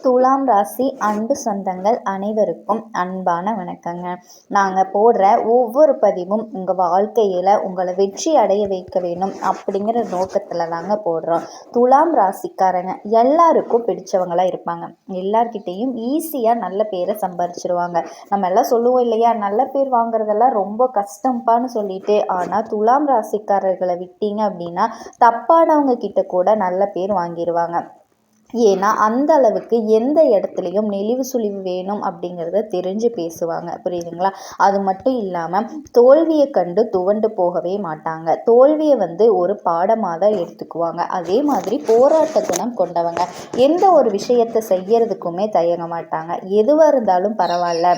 துலாம் ராசி அன்பு சொந்தங்கள் அனைவருக்கும் அன்பான வணக்கங்க. நாங்கள் போடுற ஒவ்வொரு பதிவும் உங்கள் வாழ்க்கையில் உங்களை வெற்றி அடைய வைக்க வேணும் அப்படிங்கிற நோக்கத்தில் தாங்க போடுறோம். துலாம் ராசிக்காரங்க எல்லாருக்கும் பிடிச்சவங்களாக இருப்பாங்க. எல்லார்கிட்டையும் ஈஸியாக நல்ல பேரை சம்பாரிச்சிருவாங்க. நம்ம எல்லாம் சொல்லுவோம் இல்லையா, நல்ல பேர் வாங்குறதெல்லாம் ரொம்ப கஷ்டம்பான்னு சொல்லிட்டு. ஆனால் துலாம் ராசிக்காரர்களை விட்டீங்க அப்படின்னா தப்பானவங்க கிட்ட கூட நல்ல பேர் வாங்கிடுவாங்க. ஏன்னா அந்த அளவுக்கு எந்த இடத்துலையும் நெளிவு சுழிவு வேணும் அப்படிங்கிறத தெரிஞ்சு பேசுவாங்க. புரியுதுங்களா? அது மட்டும் இல்லாமல் தோல்வியை கண்டு துவண்டு போகவே மாட்டாங்க. தோல்வியை ஒரு பாடமாக தான் எடுத்துக்குவாங்க. அதே மாதிரி போராட்ட குணம் கொண்டவங்க. எந்த ஒரு விஷயத்தை செய்யறதுக்குமே தயங்க மாட்டாங்க. எதுவாக இருந்தாலும் பரவாயில்ல,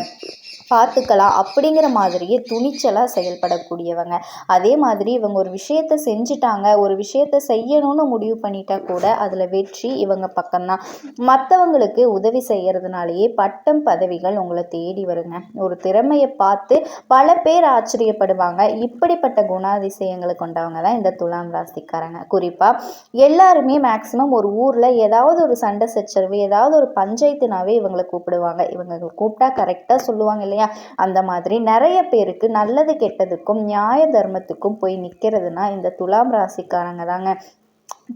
பார்த்துக்கலாம் அப்படிங்கிற மாதிரியே துணிச்சலாக செயல்படக்கூடியவங்க. அதே மாதிரி இவங்க ஒரு விஷயத்தை செஞ்சுட்டாங்க, ஒரு விஷயத்தை செய்யணும்னு முடிவு பண்ணிட்டா கூட அதில் வெற்றி இவங்க பக்கம்தான். மற்றவங்களுக்கு உதவி செய்கிறதுனாலேயே பட்டம் பதவிகள் உங்களை தேடி வருங்க. ஒரு திறமையை பார்த்து பல பேர் ஆச்சரியப்படுவாங்க. இப்படிப்பட்ட குணாதிசயங்களை கொண்டவங்க தான் இந்த துலாம் ராசிக்காரங்க. குறிப்பாக எல்லாருமே மேக்சிமம் ஒரு ஊரில் ஏதாவது ஒரு சண்டை சச்சரவு, ஏதாவது ஒரு பஞ்சாயத்துனாவே இவங்களை கூப்பிடுவாங்க. இவங்க கூப்பிட்டா கரெக்டாக சொல்லுவாங்க இல்லையா? அந்த மாதிரி நிறைய பேருக்கு நல்லது கெட்டதுக்கும் நியாய தர்மத்துக்கும் போய் நிற்கிறதுனா இந்த துலாம் ராசிக்காரங்க தாங்க.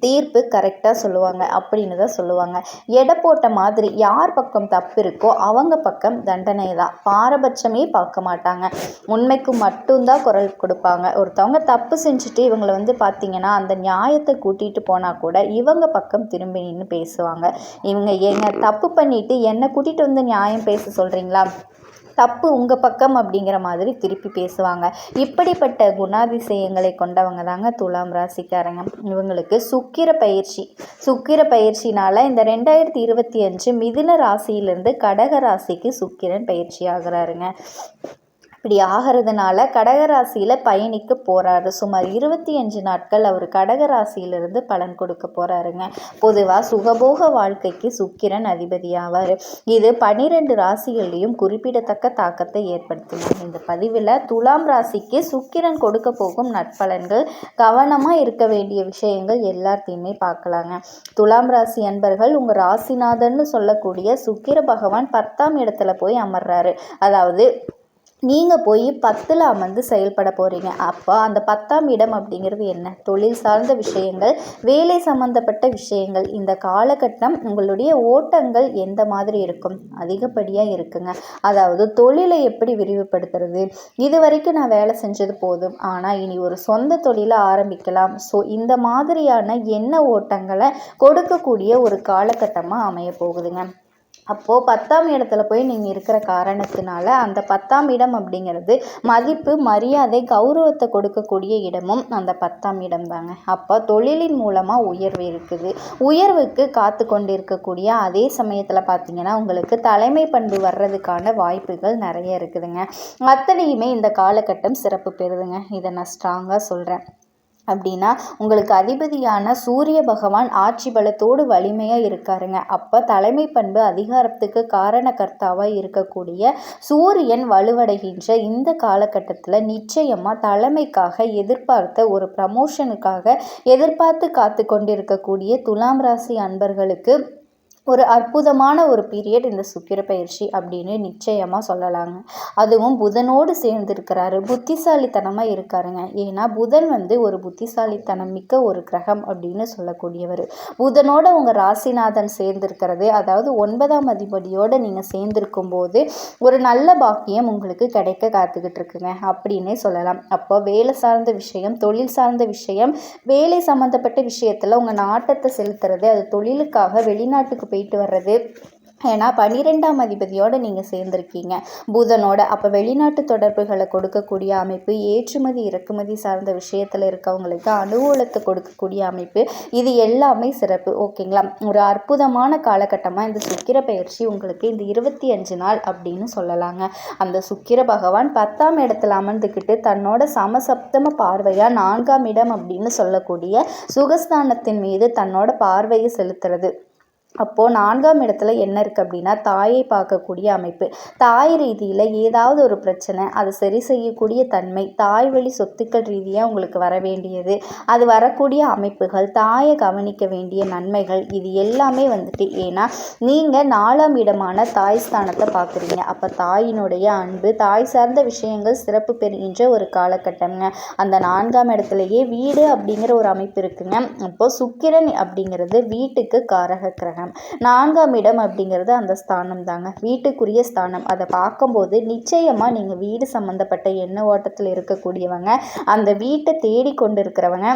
தீர்ப்பு கரெக்டாக சொல்லுவாங்க அப்படின்னு தான் சொல்லுவாங்க. எடை போட்ட மாதிரி யார் பக்கம் தப்பு இருக்கோ அவங்க பக்கம் தண்டனை தான். பாரபட்சமே பார்க்க மாட்டாங்க. உண்மைக்கு மட்டும்தான் குரல் கொடுப்பாங்க. ஒருத்தவங்க தப்பு செஞ்சுட்டு இவங்களை பார்த்தீங்கன்னா அந்த நியாயத்தை கூட்டிகிட்டு போனால் கூட இவங்க பக்கம் திரும்பி நின்று பேசுவாங்க. இவங்க என்ன தப்பு பண்ணிட்டு என்னை கூட்டிகிட்டு வந்து நியாயம் பேச சொல்கிறீங்களா, தப்பு உங்கள் பக்கம் அப்படிங்கிற மாதிரி திருப்பி பேசுவாங்க. இப்படிப்பட்ட குணாதிசயங்களை கொண்டவங்க தாங்க துலாம் ராசிக்காரங்க. இவங்களுக்கு சுக்கிர பயிற்சினால இந்த 2025 மிதுன ராசியிலிருந்து கடக ராசிக்கு சுக்கிரன் பயிற்சி ஆகிறாருங்க. இப்படி ஆகிறதுனால கடகராசியில் பயணிக்க போகிறாரு. சுமார் 25 நாட்கள் அவர் கடகராசியிலிருந்து பலன் கொடுக்க போகிறாருங்க. பொதுவாக சுகபோக வாழ்க்கைக்கு சுக்கிரன் அதிபதியாவார். இது 12 ராசிகள்லையும் குறிப்பிடத்தக்க தாக்கத்தை ஏற்படுத்தும். இந்த பதிவில் துலாம் ராசிக்கு சுக்கிரன் கொடுக்க போகும் நட்பலன்கள், கவனமாக இருக்க வேண்டிய விஷயங்கள் எல்லாத்தையுமே பார்க்கலாங்க. துலாம் ராசி அன்பர்கள், உங்கள் ராசிநாதன்னு சொல்லக்கூடிய சுக்கிர பகவான் 10ஆம் இடத்துல போய் அமர்றாரு. அதாவது நீங்கள் போய் 10ல் அமர்ந்து செயல்பட போகிறீங்க. அப்போ அந்த 10ஆம் இடம் அப்படிங்கிறது என்ன? தொழில் சார்ந்த விஷயங்கள், வேலை சம்மந்தப்பட்ட விஷயங்கள். இந்த காலகட்டம் உங்களுடைய ஓட்டங்கள் எந்த மாதிரி இருக்கும்? அதிகப்படியாக இருக்குங்க. அதாவது தொழிலை எப்படி விரிவுபடுத்துறது, இது வரைக்கும் நான் வேலை செஞ்சது போதும், ஆனால் இனி ஒரு சொந்த தொழிலை ஆரம்பிக்கலாம். ஸோ இந்த மாதிரியான எண்ண ஓட்டங்களை கொடுக்கக்கூடிய ஒரு காலகட்டமாக அமைய போகுதுங்க. அப்போது 10ஆம் இடத்துல போய் நீங்கள் இருக்கிற காரணத்தினால அந்த 10ஆம் இடம் அப்படிங்கிறது மதிப்பு, மரியாதை, கௌரவத்தை கொடுக்கக்கூடிய இடமும் அந்த 10ஆம் இடம் தாங்க. அப்போ தொழிலின் மூலமாக உயர்வு இருக்குது. உயர்வுக்கு காத்து கொண்டு இருக்கக்கூடிய அதே சமயத்தில் பார்த்தீங்கன்னா உங்களுக்கு தலைமை பண்பு வர்றதுக்கான வாய்ப்புகள் நிறைய இருக்குதுங்க. அத்தனையுமே இந்த காலகட்டம் சிறப்பு பெறுதுங்க. இதை நான் ஸ்ட்ராங்காக சொல்கிறேன். அப்படின்னா உங்களுக்கு அதிபதியான சூரிய பகவான் ஆட்சி பலத்தோடு வலிமையாக இருக்காருங்க. அப்போ தலைமை பண்பு, அதிகாரத்துக்கு காரணக்கர்த்தாவாக இருக்கக்கூடிய சூரியன் வலுவடைகின்ற இந்த காலகட்டத்தில் நிச்சயமாக தலைமைக்காக எதிர்பார்த்த ஒரு ப்ரமோஷனுக்காக எதிர்பார்த்து காத்து கொண்டிருக்கக்கூடிய துலாம் ராசி அன்பர்களுக்கு ஒரு அற்புதமான ஒரு பீரியட் இந்த சுக்கிர பயிற்சி அப்படின்னு நிச்சயமாக சொல்லலாங்க. அதுவும் புதனோடு சேர்ந்திருக்கிறாரு. புத்திசாலித்தனமாக இருக்காருங்க. ஏன்னா புதன் ஒரு புத்திசாலித்தனம் மிக்க ஒரு கிரகம் அப்படின்னு சொல்லக்கூடியவர். புதனோட உங்கள் ராசிநாதன் சேர்ந்திருக்கிறது, அதாவது 9ஆம் அதிபதியோடு நீங்கள் சேர்ந்திருக்கும் போது ஒரு நல்ல பாக்கியம் உங்களுக்கு கிடைக்க காத்துக்கிட்டு இருக்குங்க அப்படின்னே சொல்லலாம். அப்போ வேலை சார்ந்த விஷயம், தொழில் சார்ந்த விஷயம், வேலை சம்மந்தப்பட்ட விஷயத்தில் உங்கள் நாட்டத்தை செலுத்துறது, அது தொழிலுக்காக வெளிநாட்டுக்கு போயிட்டு வர்றது. ஏன்னா 12ஆம் அதிபதியோடு நீங்கள் சேர்ந்துருக்கீங்க புதனோட. அப்போ வெளிநாட்டு தொடர்புகளை கொடுக்கக்கூடிய அமைப்பு, ஏற்றுமதி இறக்குமதி சார்ந்த விஷயத்தில் இருக்கவங்களுக்கு அனுகூலத்தை கொடுக்கக்கூடிய அமைப்பு, இது எல்லாமே சிறப்பு. ஓகேங்களா? ஒரு அற்புதமான காலகட்டமாக இந்த சுக்கிர பயிற்சி உங்களுக்கு இந்த 25 நாள் அப்படின்னு சொல்லலாங்க. அந்த சுக்கிர பகவான் 10ஆம் இடத்துல அமர்ந்துக்கிட்டு தன்னோட சமசப்தம பார்வையாக 4ஆம் இடம் அப்படின்னு சொல்லக்கூடிய சுகஸ்தானத்தின் மீது தன்னோட பார்வையை செலுத்துறது. அப்போது 4ஆம் இடத்துல என்ன இருக்குது அப்படின்னா தாயை பார்க்கக்கூடிய அமைப்பு. தாய் ரீதியில் ஏதாவது ஒரு பிரச்சனை அதை சரி செய்யக்கூடிய தன்மை, தாய் வழி சொத்துக்கள் ரீதியாக உங்களுக்கு வர வேண்டியது, அது வரக்கூடிய அமைப்புகள், தாயை கவனிக்க வேண்டிய நன்மைகள், இது எல்லாமே வந்துட்டு ஏன்னா நீங்கள் 4ஆம் இடமான தாய் ஸ்தானத்தை பார்க்குறீங்க. அப்போ தாயினுடைய அன்பு, தாய் சார்ந்த விஷயங்கள் சிறப்பு பெறுகின்ற ஒரு காலகட்டம்ங்க. அந்த 4ஆம் இடத்துலையே வீடு அப்படிங்கிற ஒரு அமைப்பு இருக்குங்க. அப்போது சுக்கிரன் அப்படிங்கிறது வீட்டுக்கு காரக கிரகம். 4ஆம் இடம் அப்படிங்கிறது அந்த ஸ்தானம் தாங்க, வீட்டுக்குரிய ஸ்தானம். அதை பார்க்கும்போது நிச்சயமாக நீங்கள் வீடு சம்மந்தப்பட்ட எண்ண ஓட்டத்தில் இருக்கக்கூடியவங்க, அந்த வீட்டை தேடி கொண்டு இருக்கிறவங்க,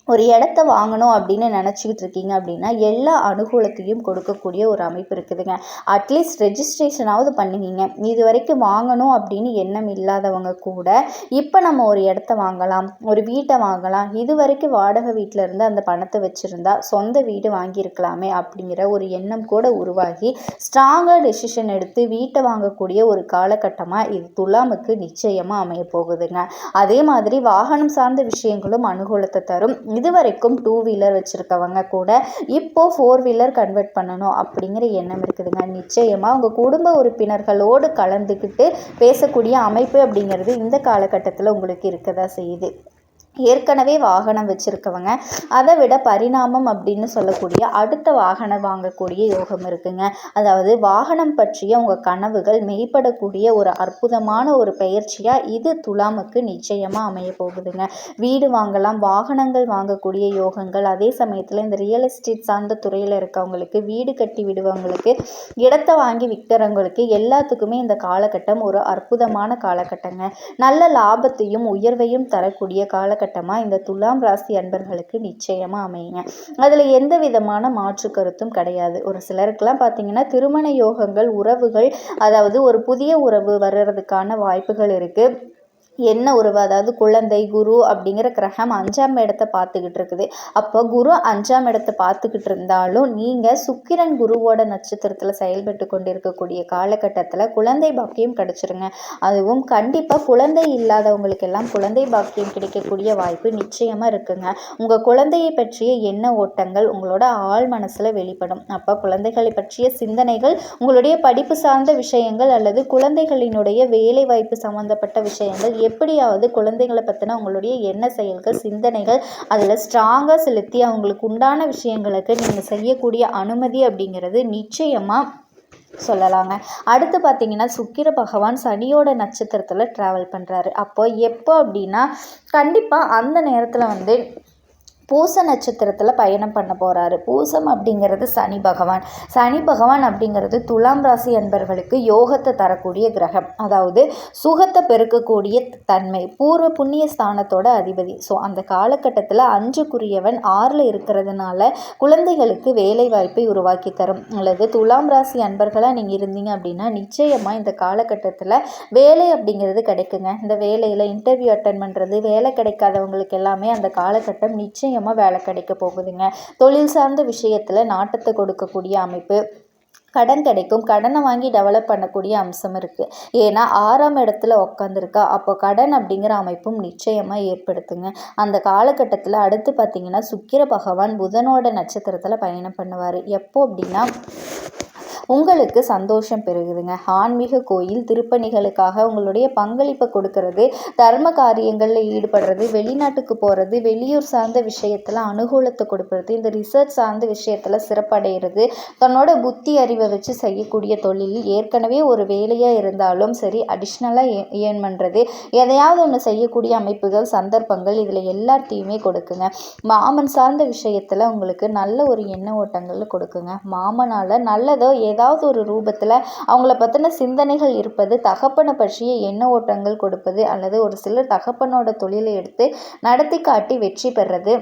ஒரு இடத்த வாங்கணும் அப்படின்னு நினச்சிக்கிட்டு இருக்கீங்க அப்படின்னா எல்லா அனுகூலத்தையும் கொடுக்கக்கூடிய ஒரு அமைப்பு இருக்குதுங்க. அட்லீஸ்ட் ரெஜிஸ்ட்ரேஷனாவது பண்ணுவீங்க. இது வரைக்கும் வாங்கணும் அப்படின்னு எண்ணம் இல்லாதவங்க கூட இப்போ நம்ம ஒரு இடத்த வாங்கலாம், ஒரு வீட்டை வாங்கலாம், இது வரைக்கும் வாடகை வீட்டில் இருந்து அந்த பணத்தை வச்சுருந்தா சொந்த வீடு வாங்கியிருக்கலாமே அப்படிங்கிற ஒரு எண்ணம் கூட உருவாகி ஸ்ட்ராங்காக டெசிஷன் எடுத்து வீட்டை வாங்கக்கூடிய ஒரு காலகட்டமாக இது துலாமுக்கு நிச்சயமாக அமைய போகுதுங்க. அதே மாதிரி வாகனம் சார்ந்த விஷயங்களும் அனுகூலத்தை தரும். இதுவரைக்கும் 2 வீலர் வச்சுருக்கவங்க கூட இப்போது 4 வீலர் கன்வெர்ட் பண்ணணும் அப்படிங்கிற எண்ணம் இருக்குதுங்க. நிச்சயமாக உங்கள் குடும்ப உறுப்பினர்களோடு கலந்துக்கிட்டு பேசக்கூடிய அமைப்பு அப்படிங்கிறது இந்த காலகட்டத்தில் உங்களுக்கு இருக்கதா செய்யுது. ஏற்கனவே வாகனம் வச்சுருக்கவங்க அதை விட பரிணாமம் அப்படின்னு சொல்லக்கூடிய அடுத்த வாகனம் வாங்கக்கூடிய யோகம் இருக்குங்க. அதாவது வாகனம் பற்றிய உங்கள் கனவுகள் மெய்ப்படக்கூடிய ஒரு அற்புதமான ஒரு பயிற்சியாக இது துலாமுக்கு நிச்சயமாக அமைய போகுதுங்க. வீடு வாங்கலாம், வாகனங்கள் வாங்கக்கூடிய யோகங்கள், அதே சமயத்தில் இந்த ரியல் எஸ்டேட் சார்ந்த துறையில் இருக்கவங்களுக்கு, வீடு கட்டி விடுவவங்களுக்கு, இடத்தை வாங்கி விற்கிறவங்களுக்கு எல்லாத்துக்குமே இந்த காலகட்டம் ஒரு அற்புதமான காலகட்டங்க. நல்ல லாபத்தையும் உயர்வையும் தரக்கூடிய காலகட்டம் இந்த துலாம் ராசி அன்பர்களுக்கு நிச்சயமா அமையுங்க. அதுல எந்த விதமான மாற்று கருத்தும் கிடையாது. ஒரு சிலருக்குலாம் பார்த்தீங்கன்னா திருமண யோகங்கள், உறவுகள், அதாவது ஒரு புதிய உறவு வர்றதுக்கான வாய்ப்புகள் இருக்கு. என்ன உறவு, அதாவது குழந்தை, குரு அப்படிங்கிற கிரகம் 5ஆம் இடத்தை பார்த்துக்கிட்டு இருக்குது. அப்போ குரு 5ஆம் இடத்தை பார்த்துக்கிட்டு இருந்தாலும் நீங்கள் சுக்கிரன் குருவோட நட்சத்திரத்தில் செயல்பட்டு கொண்டு இருக்கக்கூடிய காலகட்டத்தில் குழந்தை பாக்கியம் கிடைச்சிருங்க. அதுவும் கண்டிப்பாக குழந்தை இல்லாதவங்களுக்கெல்லாம் குழந்தை பாக்கியம் கிடைக்கக்கூடிய வாய்ப்பு நிச்சயமாக இருக்குங்க. உங்கள் குழந்தையை பற்றிய எண்ண ஓட்டங்கள் உங்களோட ஆழ் மனசில் வெளிப்படும். அப்போ குழந்தைகளை பற்றிய சிந்தனைகள், உங்களுடைய படிப்பு சார்ந்த விஷயங்கள் அல்லது குழந்தைகளினுடைய வேலை வாய்ப்பு சம்மந்தப்பட்ட விஷயங்கள், எப்படியாவது குழந்தைகளை பற்றின உங்களுடைய எண்ண செயல்கள், சிந்தனைகள் அதில் ஸ்ட்ராங்காக செலுத்தி அவங்களுக்கு உண்டான விஷயங்களுக்கு நீங்கள் செய்யக்கூடிய அனுமதி அப்படிங்கிறது நிச்சயமாக சொல்லலாங்க. அடுத்து பார்த்தீங்கன்னா சுக்கிர பகவான் சனியோட நட்சத்திரத்தில் ட்ராவல் பண்ணுறாரு. அப்போ எப்போ அப்படின்னா கண்டிப்பாக அந்த நேரத்தில் பூச நட்சத்திரத்தில் பயணம் பண்ண போகிறாரு. பூசம் அப்படிங்கிறது சனி பகவான். சனி பகவான் அப்படிங்கிறது துலாம் ராசி அன்பர்களுக்கு யோகத்தை தரக்கூடிய கிரகம், அதாவது சுகத்தை பெருக்கக்கூடிய தன்மை, பூர்வ புண்ணிய ஸ்தானத்தோட அதிபதி. ஸோ அந்த காலகட்டத்தில் 5க்குரியவன் 6ல் இருக்கிறதுனால குழந்தைகளுக்கு வேலை வாய்ப்பை உருவாக்கி தரும். அல்லது துலாம் ராசி அன்பர்களாக நீங்கள் இருந்தீங்க அப்படின்னா நிச்சயமாக இந்த காலகட்டத்தில் வேலை அப்படிங்கிறது கிடைக்குங்க. இந்த வேலையில் இன்டர்வியூ அட்டன் பண்ணுறது, வேலை கிடைக்காதவங்களுக்கு எல்லாமே அந்த காலகட்டம் நிச்சயம் வேலை கிடைக்க போகுதுங்க. தொழில் சார்ந்த விஷயத்துல நாட்டத்தை கொடுக்கக்கூடிய அமைப்பு, கடன் கிடைக்கும், கடனை வாங்கி டெவலப் பண்ணக்கூடிய அம்சம் இருக்குது. ஏன்னா 6ஆம் இடத்துல உட்காந்துருக்கா. அப்போ கடன் அப்படிங்கிற அமைப்பும் நிச்சயமாக ஏற்படுத்துங்க. அந்த காலகட்டத்தில் அடுத்து பார்த்திங்கன்னா சுக்கிர பகவான் புதனோட நட்சத்திரத்தில் பயணம் பண்ணுவார். எப்போ அப்படின்னா உங்களுக்கு சந்தோஷம் பெருகுதுங்க. ஆன்மீக கோயில் திருப்பணிகளுக்காக உங்களுடைய பங்களிப்பை கொடுக்கறது, தர்ம காரியங்களில் ஈடுபடுறது, வெளிநாட்டுக்கு போகிறது, வெளியூர் சார்ந்த விஷயத்தில் அனுகூலத்தை கொடுக்கறது, இந்த ரிசர்ச் சார்ந்த விஷயத்தில் சிறப்படைகிறது, தன்னோட புத்தி அறிவை வச்சு செய்யக்கூடிய தொழிலில் ஏற்கனவே ஒரு வேலையாக இருந்தாலும் சரி அடிஷ்னலாக ஏர்ன் பண்ணுறது, எதையாவது ஒன்று செய்யக்கூடிய அமைப்புகள், சந்தர்ப்பங்கள் இதில் எல்லாத்தையுமே கொடுக்குங்க. மாமன் சார்ந்த விஷயத்தில் உங்களுக்கு நல்ல ஒரு எண்ண ஓட்டங்கள் கொடுக்குங்க. மாமனால் நல்லதோ ஏதாவது ஒரு ரூபத்தில் அவங்கள பற்றின சிந்தனைகள் இருப்பது, தகப்பனை பற்றிய எண்ண ஓட்டங்கள் கொடுப்பது, அல்லது ஒரு சிலர் தகப்பனோட தொழிலை எடுத்து நடத்தி காட்டி வெற்றி பெறுறது,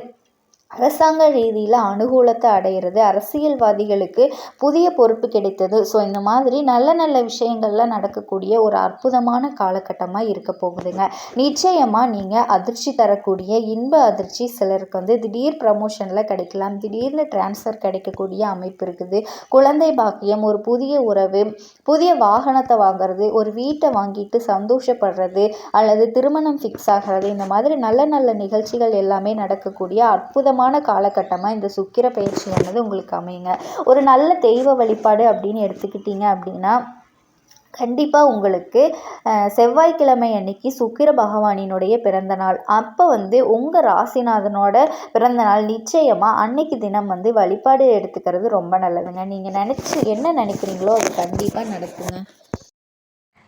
அரசாங்க ரீதியில் அனுகூலத்தை அடைகிறது, அரசியல்வாதிகளுக்கு புதிய பொறுப்பு கிடைத்தது. ஸோ இந்த மாதிரி நல்ல நல்ல விஷயங்கள்லாம் நடக்கக்கூடிய ஒரு அற்புதமான காலகட்டமாக இருக்க போகுதுங்க. நிச்சயமாக நீங்கள் அதிர்ச்சி தரக்கூடிய இன்ப அதிர்ச்சி சிலருக்கு திடீர் ப்ரமோஷனில் கிடைக்கலாம், திடீர்னு டிரான்ஸ்ஃபர் கிடைக்கக்கூடிய அமைப்பு இருக்குது. குழந்தை பாக்கியம், ஒரு புதிய உறவு, புதிய வாகனத்தை வாங்குறது, ஒரு வீட்டை வாங்கிட்டு சந்தோஷப்படுறது, அல்லது திருமணம் ஃபிக்ஸ் ஆகிறது, இந்த மாதிரி நல்ல நல்ல நிகழ்ச்சிகள் எல்லாமே நடக்கக்கூடிய அற்புதமான அற்புதமான காலகட்டமாக இந்த சுக்கிர பயிற்சியானது உங்களுக்கு அமையுங்க. ஒரு நல்ல தெய்வ வழிபாடு அப்படின்னு எடுத்துக்கிட்டிங்க அப்படின்னா கண்டிப்பாக உங்களுக்கு செவ்வாய்க்கிழமை அன்னைக்கு சுக்கிர பகவானினுடைய பிறந்த நாள். அப்போ உங்கள் ராசிநாதனோட பிறந்த நாள். நிச்சயமாக அன்னைக்கு தினம் வழிபாடு எடுத்துக்கிறது ரொம்ப நல்லதுங்க. நீங்கள் என்ன நினைக்கிறீங்களோ அது கண்டிப்பாக நடக்குங்க.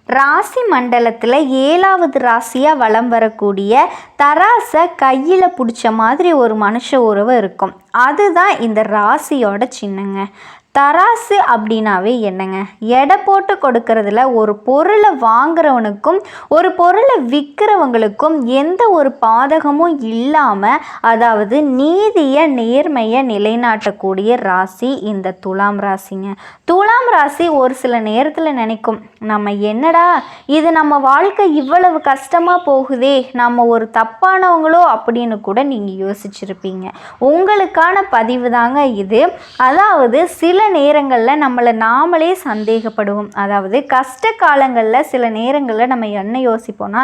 ராசி மண்டலத்தில் 7வது ராசியாக வலம் வரக்கூடிய தராசை கையில் பிடிச்ச மாதிரி ஒரு மனுஷ உறவு இருக்கும். அதுதான் இந்த ராசியோட சின்னங்க. தராசு அப்படின்னாவே என்னங்க, எடை போட்டு கொடுக்கறதுல ஒரு பொருளை வாங்குறவனுக்கும் ஒரு பொருளை விற்கிறவங்களுக்கும் எந்த ஒரு பாதகமும் இல்லாமல், அதாவது நீதியை நேர்மையை நிலைநாட்டக்கூடிய ராசி இந்த துலாம் ராசிங்க. துலாம் ராசி ஒரு சில நேரத்தில் நினைக்கும், நம்ம என்னடா இது நம்ம வாழ்க்கை இவ்வளவு கஷ்டமாக போகுதே, நம்ம ஒரு தப்பானவங்களோ அப்படின்னு கூட நீங்கள் யோசிச்சிருப்பீங்க. உங்களுக்கான பதிவு தாங்க இது. அதாவது சில நேரங்களில் நம்மளை நாமளே சந்தேகப்படுவோம். அதாவது கஷ்ட காலங்களில் சில நேரங்களில் நம்ம என்ன யோசிப்போம்னா,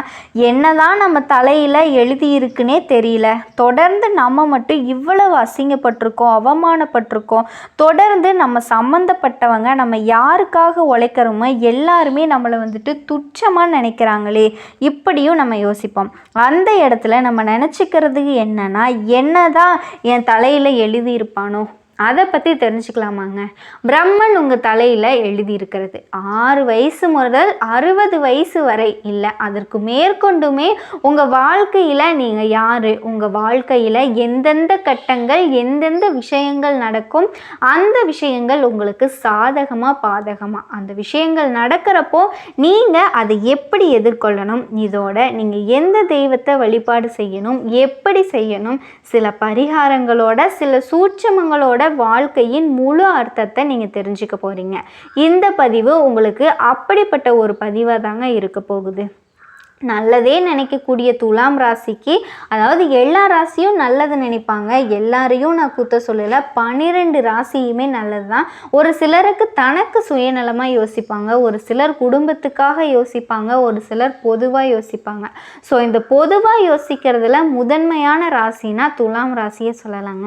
என்னதான் நம்ம தலையில் எழுதியிருக்குன்னே தெரியல, தொடர்ந்து நம்ம மட்டும் இவ்வளவு அசிங்கப்பட்டிருக்கோம், அவமானப்பட்டிருக்கோம், தொடர்ந்து நம்ம சம்மந்தப்பட்டவங்க நம்ம யாருக்காக உழைக்கிறோமோ எல்லாருமே நம்மளை துச்சமாக நினைக்கிறாங்களே, இப்படியும் நம்ம யோசிப்போம். அந்த இடத்துல நம்ம நினச்சிக்கிறதுக்கு என்னன்னா, என்னதான் என் தலையில் எழுதியிருப்பானோ அதை பற்றி தெரிஞ்சுக்கலாமாங்க. பிரம்மன் உங்கள் தலையில் எழுதியிருக்கிறது 6 வயசு முதல் 60 வயசு வரை இல்லை, அதற்கு மேற்கொண்டுமே உங்கள் வாழ்க்கையில் நீங்கள் யார், உங்கள் வாழ்க்கையில் எந்தெந்த கட்டங்கள் எந்தெந்த விஷயங்கள் நடக்கும், அந்த விஷயங்கள் உங்களுக்கு சாதகமாக பாதகமாக, அந்த விஷயங்கள் நடக்கிறப்போ நீங்கள் அதை எப்படி எதிர்கொள்ளணும், இதோட நீங்கள் எந்த தெய்வத்தை வழிபாடு செய்யணும், எப்படி செய்யணும், சில பரிகாரங்களோட சில சூட்சமங்களோட வாழ்க்கையின் முழு அர்த்தத்தை நீங்கள் தெரிஞ்சுக்க போகிறீங்க. இந்த பதிவு உங்களுக்கு அப்படிப்பட்ட ஒரு பதிவாக தாங்க இருக்க போகுது. நல்லதே நினைக்கக்கூடிய துலாம் ராசிக்கு, அதாவது எல்லா ராசியும் நல்லது நினைப்பாங்க, எல்லாரையும் நான் குத்த சொல்லலை, 12 ராசியுமே நல்லது தான். ஒரு சிலருக்கு தனக்கு சுயநலமாக யோசிப்பாங்க, ஒரு சிலர் குடும்பத்துக்காக யோசிப்பாங்க, ஒரு சிலர் பொதுவாக யோசிப்பாங்க. ஸோ இந்த பொதுவாக யோசிக்கிறதுல முதன்மையான ராசினா துலாம் ராசியை சொல்லலாங்க.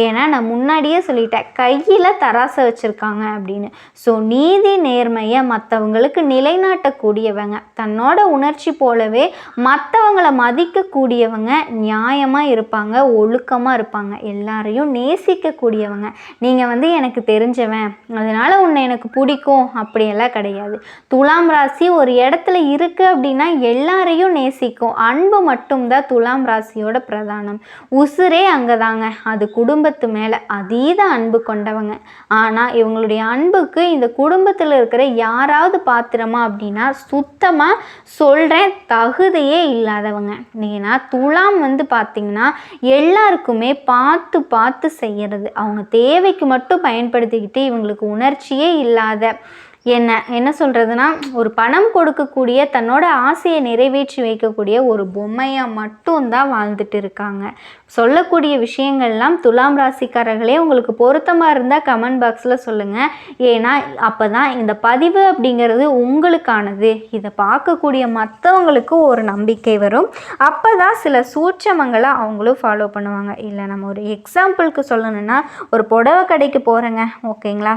ஏன்னா நான் முன்னாடியே சொல்லிட்டேன், கையில் தராசை வச்சுருக்காங்க அப்படின்னு. ஸோ நீதி நேர்மையை மற்றவங்களுக்கு நிலைநாட்டக்கூடியவங்க, தன்னோட உணர்ச்சி போல மற்றவங்களை மதிக்கக்கூடியவங்க, நியாயமாக இருப்பாங்க, ஒழுக்கமாக இருப்பாங்க, எல்லாரையும் நேசிக்கக்கூடியவங்க. நீங்கள் எனக்கு தெரிஞ்சவன் அதனால் உன்னை எனக்கு பிடிக்கும் அப்படியெல்லாம் கிடையாது. துலாம் ராசி ஒரு இடத்துல இருக்குது அப்படின்னா எல்லாரையும் நேசிக்கும். அன்பு மட்டும்தான் துலாம் ராசியோட பிரதானம். உசுரே அங்கே தாங்க, அது குடும்பத்து மேலே அதீத அன்பு கொண்டவங்க. ஆனால் இவங்களுடைய அன்புக்கு இந்த குடும்பத்தில் இருக்கிற யாராவது பாத்திரமா அப்படின்னா சுத்தமாக சொல்கிறேன், தகுதியே இல்லாதவங்க. ஏன்னா துலாம் பார்த்திங்கன்னா எல்லாருக்குமே பார்த்து பார்த்து செய்கிறது, அவங்க தேவைக்கு மட்டும் பயன்படுத்திக்கிட்டு இவங்களுக்கு உணர்ச்சியே இல்லாத, என்ன சொல்கிறதுனா ஒரு பணம் கொடுக்கக்கூடிய, தன்னோட ஆசையை நிறைவேற்றி வைக்கக்கூடிய ஒரு பொம்மையாக மட்டும்தான் வாழ்ந்துட்டு இருக்காங்க. சொல்லக்கூடிய விஷயங்கள்லாம் துலாம் ராசிக்காரர்களே உங்களுக்கு பொருத்தமாக இருந்தால் கமெண்ட் பாக்ஸில் சொல்லுங்கள். ஏன்னா அப்போ தான் இந்த பதிவு அப்படிங்கிறது உங்களுக்கானது, இதை பார்க்கக்கூடிய மற்றவங்களுக்கு ஒரு நம்பிக்கை வரும். அப்போ தான் சில சூட்சமங்களை அவங்களும் ஃபாலோ பண்ணுவாங்க. இல்லை நம்ம ஒரு எக்ஸாம்பிளுக்கு சொல்லணுன்னா, ஒரு புடவை கடைக்கு போகிறேங்க, ஓகேங்களா,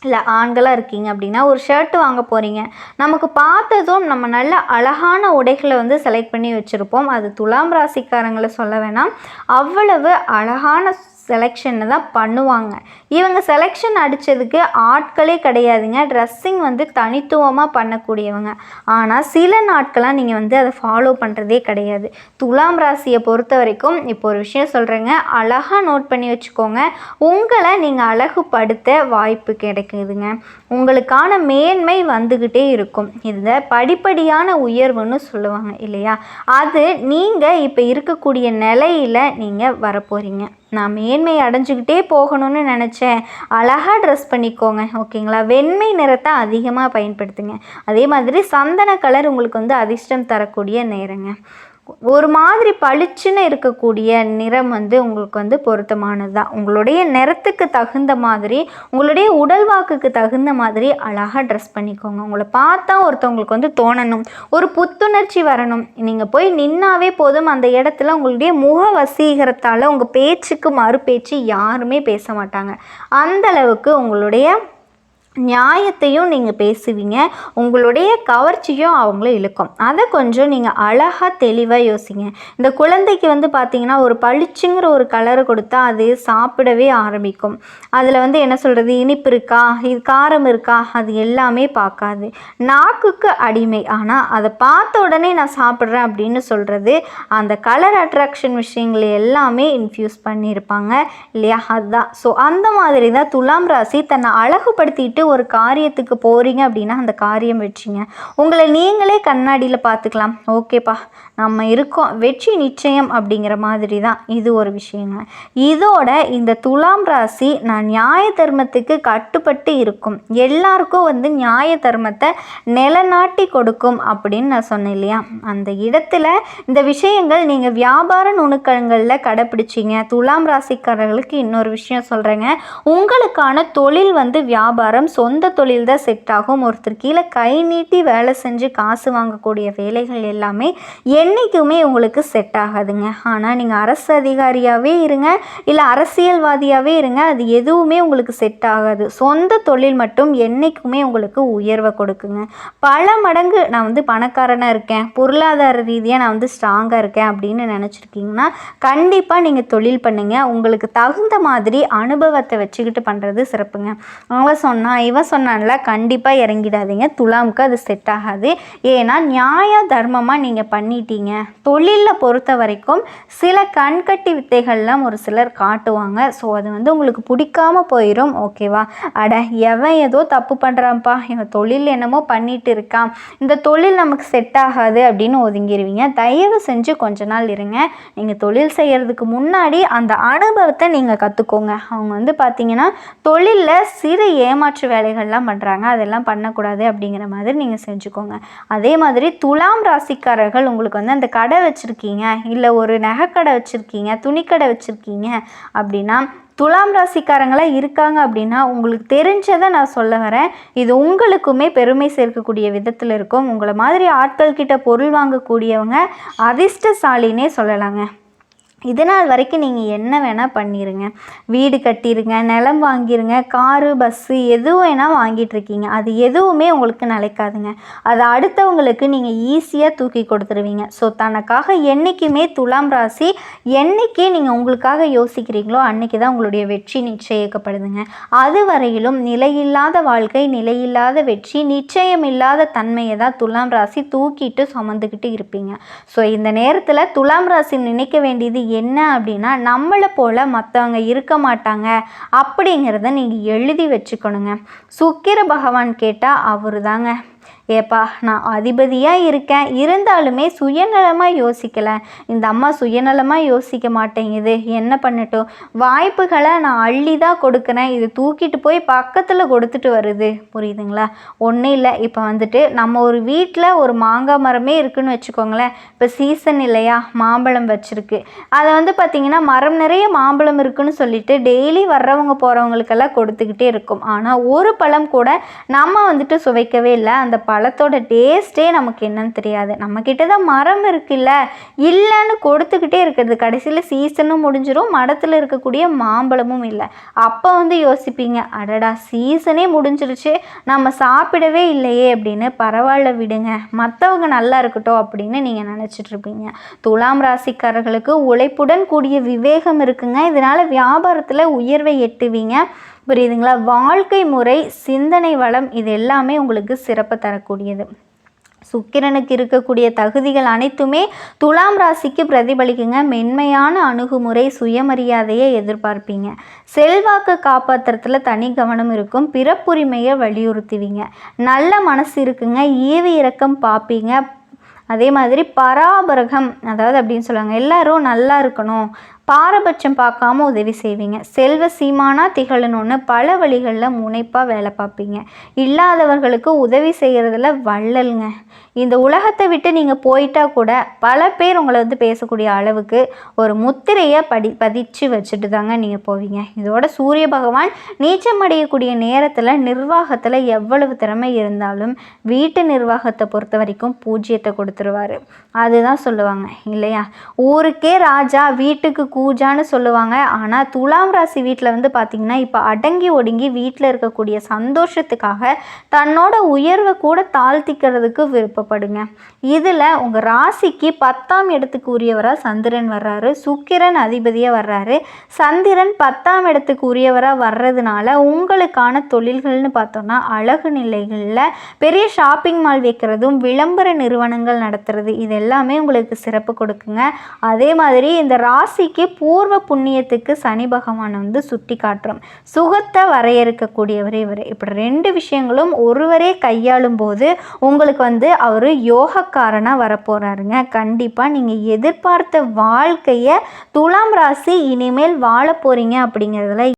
இல்லை ஆண்களாக இருக்கீங்க அப்படின்னா ஒரு ஷர்ட்டு வாங்க போகிறீங்க, நமக்கு பார்த்ததும் நம்ம நல்ல அழகான உடைகளை செலக்ட் பண்ணி வச்சுருப்போம். அது துலாம் ராசிக்காரங்களை சொல்ல வேணாம், அவ்வளவு அழகான செலெக்ஷனை தான் பண்ணுவாங்க. இவங்க செலெக்ஷன் அடித்ததுக்கு ஆட்களே கிடையாதுங்க, ட்ரெஸ்ஸிங் தனித்துவமாக பண்ணக்கூடியவங்க. ஆனால் சில நாட்களாக நீங்கள் அதை ஃபாலோ பண்ணுறதே கிடையாது. துலாம் ராசியை பொறுத்த வரைக்கும் இப்போ ஒரு விஷயம் சொல்கிறேங்க, அழகாக நோட் பண்ணி வச்சுக்கோங்க. உங்களை நீங்கள் அழகுபடுத்த வாய்ப்பு கிடைக்குதுங்க, உங்களுக்கான மேன்மை வந்துக்கிட்டே இருக்கும். இந்த படிப்படியான உயர்வுன்னு சொல்லுவாங்க இல்லையா, அது நீங்கள் இப்போ இருக்கக்கூடிய நிலையில் நீங்கள் வரப்போகிறீங்க. நான் மேன்மை அடைஞ்சிக்கிட்டே போகணும்னு நினச்சேன், அழகாக ட்ரெஸ் பண்ணிக்கோங்க, ஓகேங்களா, வெண்மை நிறத்தை அதிகமாக பயன்படுத்துங்க. அதே மாதிரி சந்தன கலர் உங்களுக்கு அதிர்ஷ்டம் தரக்கூடிய நேரங்க. ஒரு மாதிரி பளிச்சுன்னு இருக்கக்கூடிய நிறம் வந்து உங்களுக்கு வந்து பொருத்தமானது தான். உங்களுடைய நிறத்துக்கு தகுந்த மாதிரி, உங்களுடைய உடல் வாக்குக்கு தகுந்த மாதிரி அழகாக ட்ரெஸ் பண்ணிக்கோங்க. உங்களை பார்த்தா ஒருத்தவங்களுக்கு வந்து தோணணும், ஒரு புத்துணர்ச்சி வரணும். நீங்கள் போய் நின்னாவே போதும், அந்த இடத்துல உங்களுடைய முக வசீகரத்தால் உங்கள் பேச்சுக்கு மறு பேச்சு யாருமே பேச மாட்டாங்க. அந்தளவுக்கு உங்களுடைய நியாயத்தையும் நீங்கள் பேசுவீங்க, உங்களுடைய கவர்ச்சியும் அவங்கள இழுக்கும். அதை கொஞ்சம் நீங்கள் அழகாக தெளிவாக யோசிங்க. இந்த குழந்தைக்கு வந்து பார்த்திங்கன்னா ஒரு பளிச்சுங்கிற ஒரு கலரை கொடுத்தா அது சாப்பிடவே ஆரம்பிக்கும். அதில் வந்து என்ன சொல்கிறது, இனிப்பு இருக்கா, இது காரம் இருக்கா, அது எல்லாமே பார்க்காது. நாக்குக்கு அடிமை. ஆனால் அதை பார்த்த உடனே நான் சாப்பிட்றேன் அப்படின்னு சொல்கிறது அந்த கலர் அட்ராக்ஷன் விஷயங்கள் எல்லாமே இன்ஃப்யூஸ் பண்ணியிருப்பாங்க இல்லையா? அதுதான். ஸோ அந்த மாதிரி தான் துலாம் ராசி தன்னை அழகுபடுத்திட்டு ஒரு காரியத்துக்கு போகிறீங்க அப்படின்னா அந்த காரியம் வெற்றிங்க. உங்களை நீங்களே கண்ணாடியில் பார்த்துக்கலாம். ஓகேப்பா, நம்ம இருக்கோம், வெற்றி நிச்சயம் அப்படிங்கிற மாதிரி தான் இது ஒரு விஷயங்க. இதோட இந்த துலாம் ராசி நான் நியாய தர்மத்துக்கு கட்டுப்பட்டு இருக்கும், எல்லாருக்கும் வந்து நியாய தர்மத்தை நிலநாட்டி கொடுக்கும் அப்படின்னு நான் சொன்னேன் இல்லையா? அந்த இடத்துல இந்த விஷயங்கள் நீங்கள் வியாபார நுணுக்கங்களில் கடைப்பிடிச்சிங்க. துலாம் ராசிக்காரர்களுக்கு இன்னொரு விஷயம் சொல்கிறேங்க, உங்களுக்கான தொழில் வந்து வியாபாரம், சொந்த தொழில் தான் செட் ஆகும். ஒருத்தர் கீழே கை நீட்டி வேலை செஞ்சு காசு வாங்கக்கூடிய வேலைகள் எல்லாமே என்றைக்குமே உங்களுக்கு செட் ஆகாதுங்க. ஆனால் நீங்கள் அரசு அதிகாரியாகவே இருங்க, இல்லை அரசியல்வாதியாகவே இருங்க, அது எதுவுமே உங்களுக்கு செட் ஆகாது. சொந்த தொழில் மட்டும் என்றைக்குமே உங்களுக்கு உயர்வை கொடுக்குங்க. பல மடங்கு நான் வந்து பணக்காரனாக இருக்கேன், பொருளாதார ரீதியாக நான் வந்து ஸ்ட்ராங்காக இருக்கேன் அப்படின்னு நினச்சிருக்கீங்கன்னா கண்டிப்பாக நீங்கள் தொழில் பண்ணுங்கள். உங்களுக்கு தகுந்த மாதிரி அனுபவத்தை வச்சுக்கிட்டு பண்ணுறது சிறப்புங்க. அவன் சொன்னான் இவன் சொன்னான்ல, கண்டிப்பாக இறங்கிடாதீங்க. துலாமுக்கு அது செட் ஆகாது. ஏன்னா நியாய தர்மமாக நீங்கள் பண்ணிட்டீங்க. தொழிலில் பொறுத்த வரைக்கும் சில கண்கட்டி வித்தைகள்லாம் ஒரு சிலர் காட்டுவாங்க. ஸோ அது வந்து உங்களுக்கு பிடிக்காமல் போயிடும். ஓகேவா? அட எவன் ஏதோ தப்பு பண்ணுறான்ப்பா, இவன் தொழில் என்னமோ பண்ணிட்டு இருக்கான், இந்த தொழில் நமக்கு செட் ஆகாது அப்படின்னு ஒதுங்கிடுவீங்க. தயவு செஞ்சு கொஞ்ச நாள் இருங்க. நீங்கள் தொழில் செய்கிறதுக்கு முன்னாடி அந்த அனுபவத்தை நீங்கள் கற்றுக்கோங்க. அவங்க வந்து பார்த்தீங்கன்னா தொழிலில் சிறு ஏமாற்று வேலைகள்லாம் பண்ணுறாங்க, அதெல்லாம் பண்ணக்கூடாது அப்படிங்கிற மாதிரி நீங்கள் செஞ்சுக்கோங்க. அதே மாதிரி துலாம் ராசிக்காரர்கள் உங்களுக்கு வந்து அந்த கடை வச்சுருக்கீங்க, இல்லை ஒரு நகைக்கடை வச்சுருக்கீங்க, துணிக்கடை வச்சுருக்கீங்க அப்படின்னா, துலாம் ராசிக்காரங்களாக இருக்காங்க அப்படின்னா உங்களுக்கு தெரிஞ்சதை நான் சொல்ல வரேன். இது உங்களுக்குமே பெருமை சேர்க்கக்கூடிய விதத்தில் இருக்கும். உங்களை மாதிரி ஆட்கள் கிட்ட பொருள் வாங்கக்கூடியவங்க அதிர்ஷ்டசாலினே சொல்லலாங்க. இதனால் வரைக்கும் நீங்கள் என்ன வேணால் பண்ணிடுங்க, வீடு கட்டிடுங்க, நிலம் வாங்கிடுங்க, காரு பஸ்ஸு எது வேணால் வாங்கிட்டுருக்கீங்க, அது எதுவுமே உங்களுக்கு நிலைக்காதுங்க. அது அடுத்தவங்களுக்கு நீங்கள் ஈஸியாக தூக்கி கொடுத்துருவீங்க. ஸோ தனக்காக என்றைக்குமே துலாம் ராசி என்றைக்கே நீங்கள் உங்களுக்காக யோசிக்கிறீங்களோ அன்றைக்கி தான் உங்களுடைய வெற்றி நிச்சயிக்கப்படுதுங்க. அது வரையிலும் நிலையில்லாத வாழ்க்கை, நிலையில்லாத வெற்றி, நிச்சயமில்லாத தன்மையை தான் துலாம் ராசி தூக்கிட்டு சுமந்துக்கிட்டு இருப்பீங்க. ஸோ இந்த நேரத்தில் துலாம் ராசி நினைக்க வேண்டியது என்ன அப்படின்னா, நம்மளை போல் மற்றவங்க இருக்க மாட்டாங்க அப்படிங்கிறத நீங்கள் எழுதி வச்சுக்கணுங்க. சுக்கிர பகவான் கேட்டால் அவரு தாங்க, ஏப்பா நான் அதிபதியாக இருக்கேன், இருந்தாலுமே சுயநலமாக யோசிக்கலை, இந்த அம்மா சுயநலமாக யோசிக்க மாட்டேங்குது, என்ன பண்ணட்டும், வாய்ப்புகளை நான் அள்ளி தான் கொடுக்குறேன், இது தூக்கிட்டு போய் பக்கத்தில் கொடுத்துட்டு வருது. புரியுதுங்களா? ஒன்றும் இல்லை, இப்போ வந்துட்டு நம்ம ஒரு வீட்டில் ஒரு மாங்காய் மரமே இருக்குதுன்னு வச்சுக்கோங்களேன். இப்போ சீசன் இல்லையா, மாம்பழம் வச்சுருக்கு, அதை வந்து பார்த்திங்கன்னா மரம் நிறைய மாம்பழம் இருக்குதுன்னு சொல்லிட்டு டெய்லி வர்றவங்க போகிறவங்களுக்கெல்லாம் கொடுத்துக்கிட்டே இருக்கும். ஆனால் ஒரு பழம் கூட நம்ம வந்துட்டு சுவைக்கவே இல்லை. அந்த பழத்தோட டேஸ்ட்டே நமக்கு என்னன்னு தெரியாது. நம்மக்கிட்ட தான் மரம் இருக்குல்ல, இல்லைன்னு கொடுத்துக்கிட்டே இருக்கிறது. கடைசியில் சீசனும் முடிஞ்சிடும், மரத்தில் இருக்கக்கூடிய மாம்பழமும் இல்லை. அப்போ வந்து யோசிப்பீங்க, அடடா சீசனே முடிஞ்சிருச்சு, நம்ம சாப்பிடவே இல்லையே அப்படின்னு. பரவாயில்ல விடுங்க, மற்றவங்க நல்லா இருக்கட்டும் அப்படின்னு நீங்கள் நினச்சிட்ருப்பீங்க. துலாம் ராசிக்காரர்களுக்கு உழைப்புடன் கூடிய விவேகம் இருக்குங்க. இதனால் வியாபாரத்தில் உயர்வை எட்டுவீங்க. புரியுதுங்களா? வாழ்க்கை முறை, சிந்தனை வளம், இது எல்லாமே உங்களுக்கு சிறப்பு தரக்கூடியது. சுக்கிரனுக்கு இருக்கக்கூடிய தகுதிகள் அனைத்துமே துலாம் ராசிக்கு பிரதிபலிக்குங்க. மென்மையான அணுகுமுறை, சுயமரியாதையை எதிர்பார்ப்பீங்க. செல்வாக்கு காப்பாற்றுறதுல தனி கவனம் இருக்கும். பிறப்புரிமையை வலியுறுத்துவீங்க. நல்ல மனசு இருக்குங்க. ஈவு இரக்கம் பார்ப்பீங்க. அதே மாதிரி பராபரகம், அதாவது அப்படின்னு சொல்லுவாங்க, எல்லாரும் நல்லா இருக்கணும், பாரபட்சம் பார்க்காம உதவி செய்வீங்க. செல்வ சீமானா திகழணும்னு பல வழிகளில் முனைப்பாக வேலை பார்ப்பீங்க. இல்லாதவர்களுக்கு உதவி செய்கிறதுல வள்ளலுங்க. இந்த உலகத்தை விட்டு நீங்கள் போயிட்டா கூட பல பேர் உங்களை பேசக்கூடிய அளவுக்கு ஒரு முத்திரையை பதிச்சு வச்சுட்டு தாங்க நீங்கள் போவீங்க. இதோட சூரிய பகவான் நீச்சம் அடையக்கூடிய நேரத்தில் நிர்வாகத்தில் எவ்வளவு திறமை இருந்தாலும் வீட்டு நிர்வாகத்தை பொறுத்த வரைக்கும் பூஜ்ஜியத்தை கொடுத்துருவார். அதுதான் சொல்லுவாங்க இல்லையா, ஊருக்கே ராஜா வீட்டுக்கு கூஜான்னு சொல்லுவாங்க. ஆனால் துலாம் ராசி வீட்டில் பார்த்திங்கன்னா இப்போ அடங்கி ஒடுங்கி வீட்டில் இருக்கக்கூடிய சந்தோஷத்துக்காக தன்னோட உயர்வை கூட தாழ்த்திக்கிறதுக்கு விருப்பப்படுங்க. இதில் உங்கள் ராசிக்கு 10ஆம் இடத்துக்கு உரியவராக சந்திரன் வர்றாரு, சுக்கிரன் அதிபதியாக வர்றாரு. சந்திரன் 10ஆம் இடத்துக்கு உரியவராக வர்றதுனால உங்களுக்கான தொழில்கள்னு பார்த்தோன்னா அழகு நிலைகளில் பெரிய ஷாப்பிங் மால் வைக்கிறதும் விளம்பர நிறுவனங்கள் நடத்துறது இது எல்லாமே உங்களுக்கு சிறப்பு கொடுக்குங்க. அதே மாதிரி இந்த ராசிக்கு பூர்வ புண்ணியத்துக்கு சனி பகவான் சுட்டி காட்டுறோம். சுகத்தை வரையறுக்கக்கூடியவரே இவர். இப்படி 2 விஷயங்களும் ஒருவரே கையாளும் போது உங்களுக்கு அவர் யோகக்காரனாக வரப்போகிறாருங்க. கண்டிப்பாக நீங்கள் எதிர்பார்த்த வாழ்க்கையை துலாம் ராசி இனிமேல் வாழ போகிறீங்க அப்படிங்கிறதுல